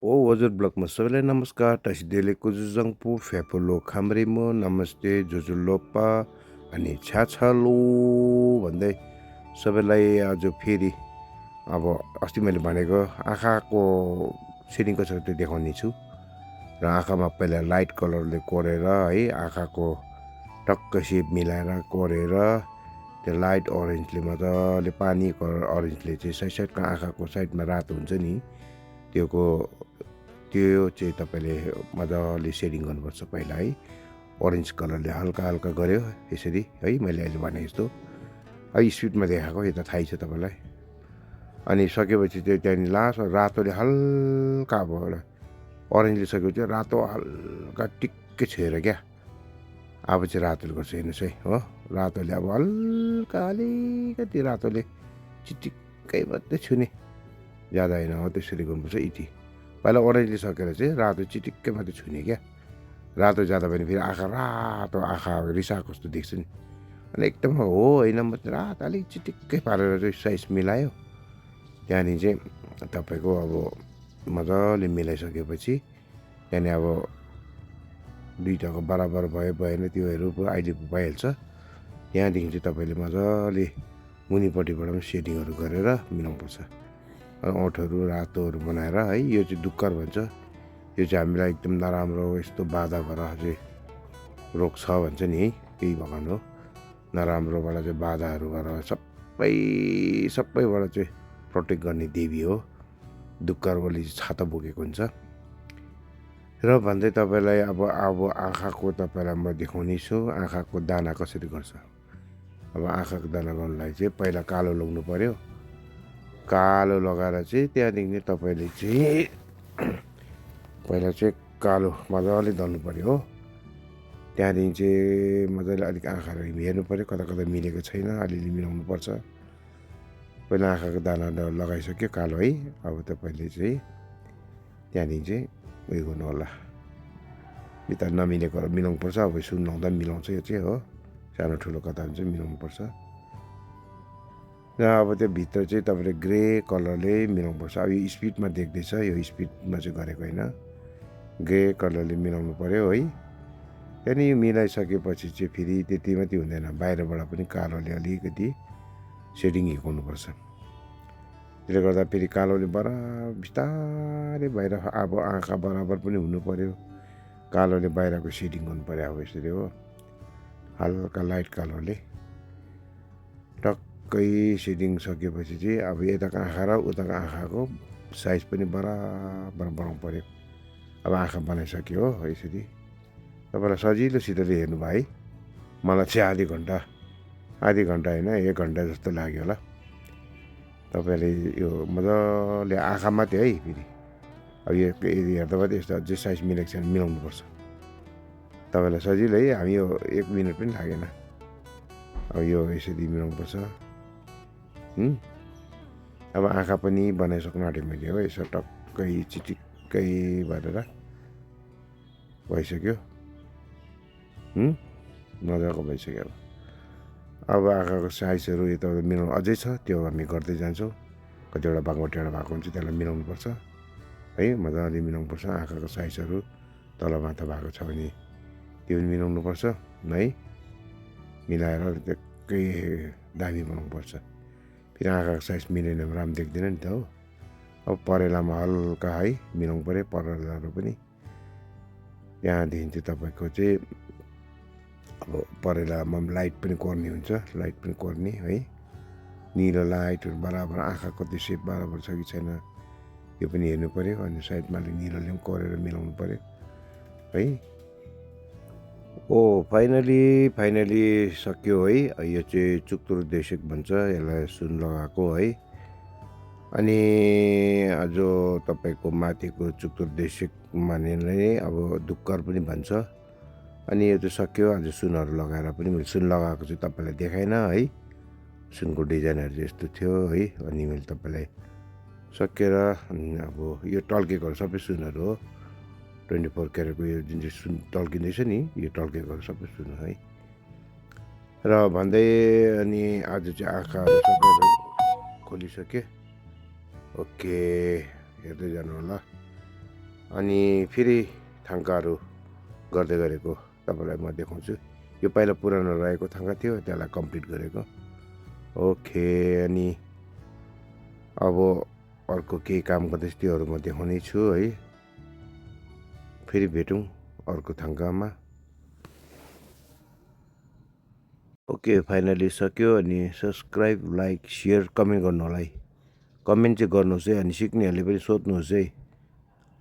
ओ हजुर ब्लगमा सबैलाई नमस्कार टासिदेले कुजुजङपु फेपोलो खामरेमो नमस्ते जुजुलोप्पा अनि छ्याछालो भन्दै सबैलाई आज फेरि अब अस्ति मैले भनेको आँखाको सेटिङ कसरी त्यो देखाउने छु र आँखामा पहिला लाइट कलरले कोरेर है आँखाको टक्क सेप मिलाएर कोरेर त्यो लाइट अरेन्जले मजाले पानी कलर अरेन्जले चाहिँ साइड साइडको आँखाको साइडमा रातो हुन्छ नि त्यो चाहिँ तपाईँले मजाले सेडिङ गर्नुपर्छ पहिला है ओरेन्ज कलरले हल्का हल्का गऱ्यो यसरी है मैले अहिले भने जस्तो है स्पिडमा देखाएको यो त थाहै छ तपाईँलाई अनि सकेपछि चाहिँ त्यहाँदेखि लास्ट रातोले हल्का अब ओरेन्जले सकेपछि रातो हल्का टिक्कै छोएर क्या अब चाहिँ रातोले गर्छ हेर्नुहोस् है हो रातोले अब हल्का अलिकति रातोले चिटिक्कै मात्रै छुने ज्यादा होइन हो त्यसरी गर्नुपर्छ इटी पहिला ओरेन्जले सकेर चाहिँ रातो चिटिक्कै मात्रै छुने क्या रातो जाँदा पनि फेरि आँखा रातो आँखा रिसा कस्तो देख्छ नि अनि एकदम हो होइन मात्रै रातो अलिक चिटिक्कै पारेर चाहिँ साइज मिलायो त्यहाँदेखि चाहिँ तपाईँको अब मजाले मिलाइसकेपछि त्यहाँदेखि अब दुइटाको बराबर भयो भएन त्योहरू अहिले भइहाल्छ त्यहाँदेखि चाहिँ तपाईँले मजाले मुनिपट्टिबाट पनि सेडिङहरू गरेर मिलाउनुपर्छ ओठहरू रातोहरू बनाएर है यो चाहिँ डुक्कर भन्छ यो चाहिँ हामीलाई एकदम नराम्रो यस्तो बाधा भएर चाहिँ रोक्छ भन्छ नि है केही भगवान हो नराम्रोबाट चाहिँ बाधाहरू गरेर सबैबाट चाहिँ प्रोटेक्ट गर्ने देवी हो डुक्करले चाहिँ छाता बोकेको हुन्छ र भन्दै तपाईँलाई अब आँखाको तपाईँलाई म देखाउने छु आँखाको दाना कसरी गर्छ अब आँखाको दाना गर्नलाई चाहिँ पहिला कालो लगाउनु पर्यो कालो लगाएर चाहिँ त्यहाँदेखि तपाईँले चाहिँ पहिला चाहिँ कालो मजाले दल्नु पऱ्यो हो त्यहाँदेखि चाहिँ मजाले अलिक आँखाहरू हेर्नु पऱ्यो कता कता मिलेको छैन अलिअलि मिलाउनु पर्छ पहिला आँखाको दाना लगाइसक्यो कालो है अब तपाईँले चाहिँ त्यहाँदेखि चाहिँ उयो गर्नु होला भित्र नमिलेको मिलाउनु पर्छ अब सुन लाउँदा पनि मिलाउँछ यो चाहिँ हो सानो ठुलो कता हुन्छ मिलाउनुपर्छ र अब त्यो भित्र चाहिँ तपाईँले ग्रे कलरले मिलाउनुपर्छ अब यो स्पिडमा देख्दैछ यो स्पिडमा चाहिँ गरेको होइन ग्रे कलरले मिलाउनु पऱ्यो है त्यहाँदेखि यो मिलाइसकेपछि चाहिँ फेरि त्यति मात्रै हुँदैन बाहिरबाट पनि कालोले अलिकति सेडिङ हिर्काउनुपर्छ त्यसले गर्दा फेरि कालोले बिस्तारै बाहिर अब आँखा बराबर पनि हुनु पऱ्यो कालोले बाहिरको सेडिङ गर्नु पऱ्यो अब यसरी हो हल्का लाइट कालोले टक्कै सेडिङ सकेपछि चाहिँ अब यताको आँखा र उताको आँखाको साइज पनि बराबर बनाउनु पऱ्यो अब आँखा बनाइसक्यो हो यसरी तपाईँलाई सजिलोसितले हेर्नु भयो है मलाई चाहिँ आधी घन्टा होइन 1 घन्टा जस्तो लाग्यो होला तपाईँले यो मजाले आँखा मात्रै है फेरि अब यो हेर्दा मात्रै यस्तो अझै साइज मिलेको छैन मिलाउनुपर्छ तपाईँलाई सजिलो है हामी यो 1 मिनट पनि लागेन अब यो यसरी मिलाउनुपर्छ अब आँखा पनि बनाइसक्नु आँटेँ मैले हो यसो टक्कै चिटिक्कै भरेर भइसक्यो मजाको भइसक्यो अब आँखाको साइजहरू यता मिलाउनु अझै छ त्यो हामी गर्दै जान्छौँ कतिवटा बाङ्गोटेडा भएको हुन्छ त्यसलाई मिलाउनुपर्छ है मजाले मिलाउनुपर्छ आँखाको साइजहरू तल माथा भएको छ भने त्यो पनि मिलाउनुपर्छ है मिलाएर ट्याक्कै दामी बनाउनुपर्छ फेरि आँखाको साइज मिलेन भने राम्रो देख्दैन नि त हो अब परेलामा हल्का है मिलाउनु पऱ्यो परेलाहरू पनि त्यहाँदेखि चाहिँ तपाईँको चाहिँ अब परेलामा लाइट पनि कोर्ने हुन्छ लाइट पनि कोर्ने है निलो लाइटहरू बराबर आँखाको त्यो सेप बराबर छ कि छैन यो पनि हेर्नु पऱ्यो अनि साइडमा निलोले पनि कोरेर मिलाउनु पऱ्यो है फाइनली सक्यो है यो चाहिँ चुक्तुर देशक भन्छ यसलाई सुन लगाएको है अनि जो तपाईँको माथिको चुक्तुर देशक मानेलाई अब डुक्कर पनि भन्छ अनि यो चाहिँ सक्यो आज सुनहरू लगाएर पनि मैले सुन लगाएको चाहिँ तपाईँलाई देखाएन है सुनको डिजाइनहरू यस्तो थियो है अनि मैले तपाईँलाई सकेर अब यो टल्केको सबै सुनहरू हो 24 क्यारेटको यो जुन चाहिँ सुन टल्किँदैछ नि यो टल्केको सबै सुन है र भन्दै अनि आज चाहिँ आँखाहरू सबै खोलिसकेँ ओके हेर्दै जानु होला अनि फेरि थाङ्काहरू गर्दै गरेको तपाईँलाई म देखाउँछु। यो पहिला पुरानो रहेको थाङ्का थियो, त्यसलाई कम्प्लिट गरेको। ओके, अनि अब अर्को केही काम गर्दैछु त्योहरू म देखाउने छु है। फेरि भेटौँ अर्को थाङ्कामा। ओके, फाइनली सक्यो। अनि सब्सक्राइब, लाइक, सेयर, कमेन्ट गर्नु होला है। कमेन्ट चाहिँ गर्नुहोस् है, अनि सिक्नेहरूले पनि सोध्नुहोस् है,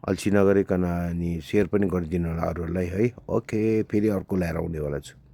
अल्छी नगरिकन। अनि सेयर पनि गरिदिनु होला अरूहरूलाई है। ओके, फेरि अर्को ल्याएर आउनेवाला छु।